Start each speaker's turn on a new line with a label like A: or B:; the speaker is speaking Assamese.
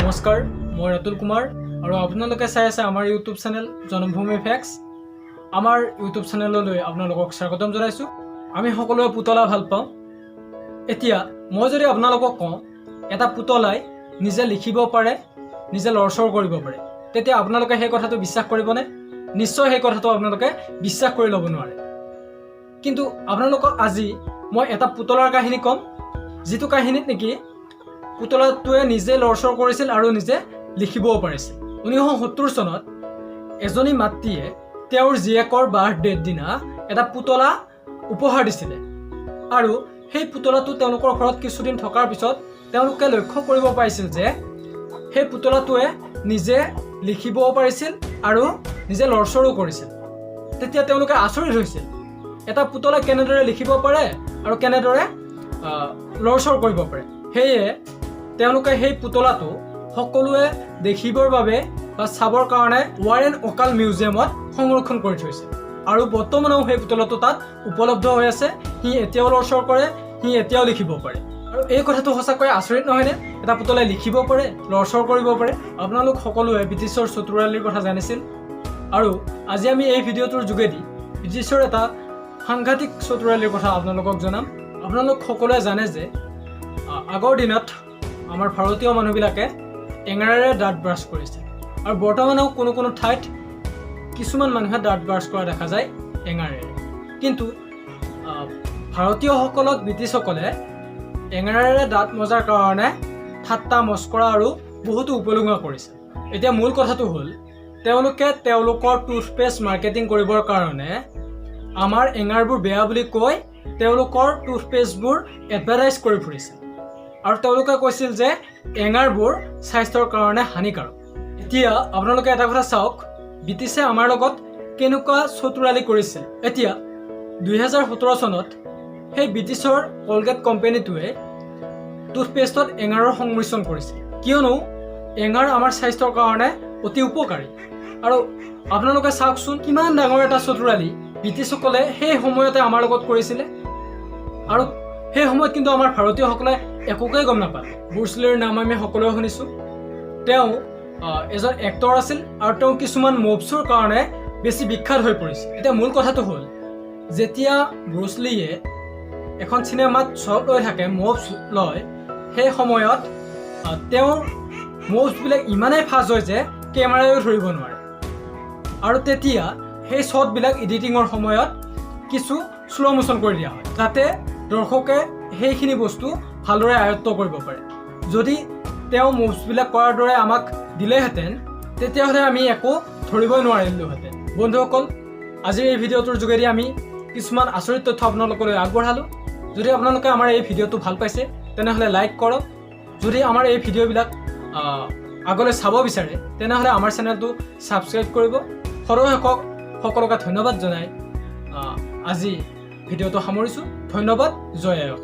A: নমস্কাৰ, মই অতুল কুমাৰ আৰু আপোনালোকে চাই আছে আমাৰ ইউটিউব চেনেল জনমভূমি ফেক্টছ। আমাৰ ইউটিউব চেনেললৈ আপোনালোকক স্বাগতম জনাইছোঁ। আমি সকলোৱে পুতলা ভাল পাওঁ। এতিয়া মই যদি আপোনালোকক কওঁ এটা পুতলাই নিজে লিখিব পাৰে, নিজে লৰচৰ কৰিব পাৰে, তেতিয়া আপোনালোকে সেই কথাটো বিশ্বাস কৰিবনে? নিশ্চয় সেই কথাটো আপোনালোকে বিশ্বাস কৰি ল'ব নোৱাৰে। কিন্তু আপোনালোকক আজি মই এটা পুতলাৰ কাহিনী ক'ম, যিটো কাহিনীত নেকি পুতলাটোৱে নিজে লৰচৰ কৰিছিল আৰু নিজে লিখিবও পাৰিছিল। 1970 চনত এজনী মাতৃয়ে তেওঁৰ জীয়েকৰ বাৰ্থডেৰ দিনা এটা পুতলা উপহাৰ দিছিলে আৰু সেই পুতলাটো তেওঁলোকৰ ঘৰত কিছুদিন থকাৰ পিছত তেওঁলোকে লক্ষ্য কৰিব পাৰিছিল যে সেই পুতলাটোৱে নিজে লিখিবও পাৰিছিল আৰু নিজে লৰচৰো কৰিছিল। তেতিয়া তেওঁলোকে আচৰিত হৈছিল, এটা পুতলাই কেনেদৰে লিখিব পাৰে আৰু কেনেদৰে লৰচৰ কৰিব পাৰে। সেয়ে তেওঁলোকে সেই পুতলাটো সকলোৱে দেখিবৰ বাবে বা চাবৰ কাৰণে ৱাৰেন অকাল মিউজিয়ামত সংৰক্ষণ কৰি থৈছে আৰু বৰ্তমানেও সেই পুতলাটো তাত উপলব্ধ হৈ আছে। সি এতিয়াও লৰচৰ কৰে, সি এতিয়াও লিখিব পাৰে। আৰু এই কথাটো সঁচাকৈ আচৰিত নহয়নে? এটা পুতলাই লিখিব পাৰে, লৰচৰ কৰিব পাৰে। আপোনালোক সকলোৱে ব্ৰিটিছৰ চতুৰালিৰ কথা জানিছিল আৰু আজি আমি এই ভিডিঅ'টোৰ যোগেদি ব্ৰিটিছৰ এটা সাংঘাতিক চতুৰালিৰ কথা আপোনালোকক জনাম। আপোনালোক সকলোৱে জানে যে আগৰ দিনত আমাৰ ভাৰতীয় মানুহবিলাকে এঙাৰেৰে দাঁত ব্ৰাছ কৰিছিল আৰু বৰ্তমানেও কোনো কোনো ঠাইত কিছুমান মানুহে দাঁত ব্ৰাছ কৰা দেখা যায় এঙাৰেৰে। কিন্তু ভাৰতীয়সকলক ব্ৰিটিছসকলে এঙাৰেৰে দাঁত মজাৰ কাৰণে ঠাট্টা মস্কৰা আৰু বহুতো উপলুঙা কৰিছিল। এতিয়া মূল কথাটো হ'ল তেওঁলোকে তেওঁলোকৰ টুথপেষ্ট মাৰ্কেটিং কৰিবৰ কাৰণে আমাৰ এঙাৰবোৰ বেয়া বুলি কৈ তেওঁলোকৰ টুথপেষ্টবোৰ এডভাৰটাইজ কৰি ফুৰিছিল আৰু তেওঁলোকে কৈছিল যে এঙাৰবোৰ স্বাস্থ্যৰ কাৰণে হানিকাৰক। এতিয়া আপোনালোকে এটা কথা চাওক, ব্ৰিটিছে আমাৰ লগত কেনেকুৱা চতুৰালি কৰিছিল। এতিয়া 2017 চনত সেই ব্ৰিটিছৰ কলগেট কোম্পানীটোৱে টুথপেষ্টত এঙাৰৰ সংমিশ্ৰণ কৰিছিল, কিয়নো এঙাৰ আমাৰ স্বাস্থ্যৰ কাৰণে অতি উপকাৰী। আৰু আপোনালোকে চাওকচোন কিমান ডাঙৰ এটা চতুৰালি ব্ৰিটিছসকলে সেই সময়তে আমাৰ লগত কৰিছিলে। আৰু সেই সময়ত কিন্তু আমাৰ ভাৰতীয়সকলে একোকেই গম নাপালে। ব্ৰুচ লীৰ নাম আমি সকলোৱে শুনিছোঁ। তেওঁ এজন এক্টৰ আছিল আৰু তেওঁ কিছুমান মুভছৰ কাৰণে বেছি বিখ্যাত হৈ পৰিছিল। এতিয়া মূল কথাটো হ'ল, যেতিয়া ব্ৰুচ লীয়ে এখন চিনেমাত শ্বট লৈ থাকে, মুভছ লয়, সেই সময়ত তেওঁৰ মুভছবিলাক ইমানেই ফাষ্ট হয় যে কেমেৰায়ো ধৰিব নোৱাৰে। আৰু তেতিয়া সেই শ্বটবিলাক এডিটিঙৰ সময়ত কিছু শ্ল' মোশ্যন কৰি দিয়া হয়, যাতে দৰ্শকে সেইখিনি বস্তু ভালদৰে আয়ত্ব কৰিব পাৰে। যদি তেওঁ মুভছবিলাক কৰাৰ দৰে আমাক দিলেহেঁতেন তেতিয়াহ'লে আমি একো ধৰিবই নোৱাৰিলোহেঁতেন। বন্ধুসকল, আজিৰ এই ভিডিঅ'টোৰ যোগেদি আমি কিছুমান আচৰিত তথ্য আপোনালোকলৈ আগবঢ়ালোঁ। যদি আপোনালোকে আমাৰ এই ভিডিঅ'টো ভাল পাইছে তেনেহ'লে লাইক কৰক। যদি আমাৰ এই ভিডিঅ'বিলাক আগলৈ চাব বিচাৰে তেনেহ'লে আমাৰ চেনেলটো ছাবস্ক্ৰাইব কৰিব। সৰহসংখ্যক সকলোকে ধন্যবাদ জনাই আজি ভিডিঅ'টো সামৰিছোঁ। ধন্যবাদ। জয় আয়ক।